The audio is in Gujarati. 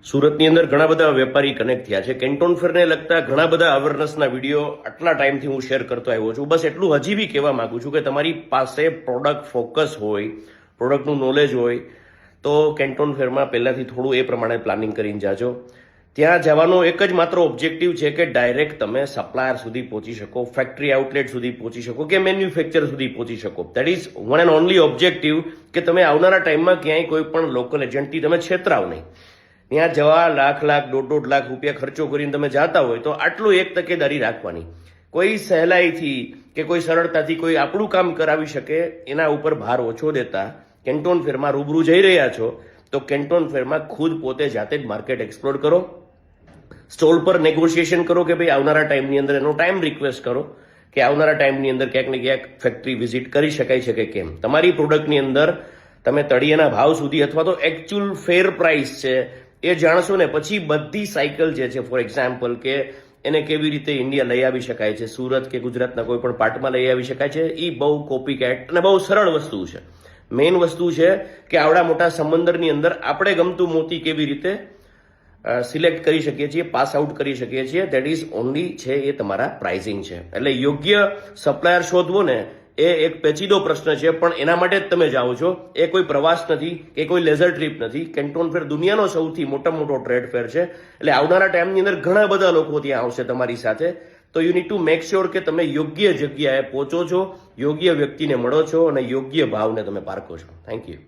સુરતની અંદર ઘણા બધા વેપારી કનેક્ટ થયા છે. કેન્ટોન ફેરને લગતા ઘણા બધા અવેરનેસના વિડીયો આટલા ટાઈમથી હું શેર કરતો આવ્યો છું. બસ એટલું હજી બી કહેવા માંગુ છું કે તમારી પાસે પ્રોડક્ટ ફોકસ હોય, પ્રોડક્ટનું નોલેજ હોય તો કેન્ટોન ફેરમાં પહેલાથી થોડું એ પ્રમાણે પ્લાનિંગ કરીને જાજો. ત્યાં જવાનો એક જ માત્ર ઓબ્જેક્ટિવ છે કે ડાયરેક્ટ તમે સપ્લાયર સુધી પહોંચી શકો, ફેક્ટરી આઉટલેટ સુધી પહોંચી શકો કે મેન્યુફેક્ચર સુધી પહોંચી શકો. That is one and only objective કે તમે આવનારા ટાઈમમાં ક્યાંય કોઈ પણ લોકલ એજન્ટથી તમે છેતરાવ નહીં. ત્યાં જવા લાખ 1.5 રૂપિયા ખર્ચો કરીને તમે જાતા હોય તો આટલું એક તકેદારી રાખવાની. કોઈ સહેલાઈથી કે કોઈ સરળતાથી કોઈ આપણું કામ કરાવી શકે એના ઉપર ભાર ઓછો દેતા કેન્ટોન ફેરમાં રૂબરૂ જઈ રહ્યા છો તો કેન્ટોન ફેરમાં ખુદ પોતે જાતે જ માર્કેટ એક્સપ્લોર કરો, સ્ટોલ પર નેગોશિએશન કરો કે ભાઈ આવનારા ટાઈમની અંદર એનો ટાઈમ રિક્વેસ્ટ કરો કે આવનારા ટાઈમની અંદર ક્યાંક ને ક્યાંક ફેક્ટરી વિઝિટ કરી શકાય છે કે કેમ. તમારી પ્રોડક્ટની અંદર તમે તળિયાના ભાવ સુધી અથવા તો એકચ્યુઅલ ફેર પ્રાઇસ છે એ જાણશો ને પછી બધી સાયકલ જે છે, ફોર એક્ઝામ્પલ કે એને કેવી રીતે ઇન્ડિયા લઈ આવી શકાય છે, સુરત કે ગુજરાતના કોઈ પણ પાર્ટમાં લઈ આવી શકાય છે, એ બહુ કોપી કેટ અને બહુ સરળ વસ્તુ છે. મેઇન વસ્તુ છે કે આવડા મોટા સમંદરની અંદર આપણે ગમતું મોતી કેવી રીતે સિલેક્ટ કરી શકીએ છીએ, પાસ આઉટ કરી શકીએ છીએ. દેટ ઇઝ ઓનલી છે એ તમારા પ્રાઇઝિંગ છે. એટલે યોગ્ય સપ્લાયર શોધવો ને એ એક પેચીદો પ્રશ્ન છે, પણ એના માટે જ તમે જાઓ છો. એ કોઈ પ્રવાસ નથી કે કોઈ લેઝર ટ્રીપ નથી. કેન્ટોન ફેર દુનિયાનો સૌથી મોટામાં મોટો ટ્રેડ ફેર છે. એટલે આવનારા ટાઈમની અંદર ઘણા બધા લોકો ત્યાં આવશે તમારી સાથે. તો you need to make sure કે તમે યોગ્ય જગ્યાએ પહોંચો છો, યોગ્ય વ્યક્તિને મળો છો અને યોગ્ય ભાવને તમે પારખો છો. Thank you.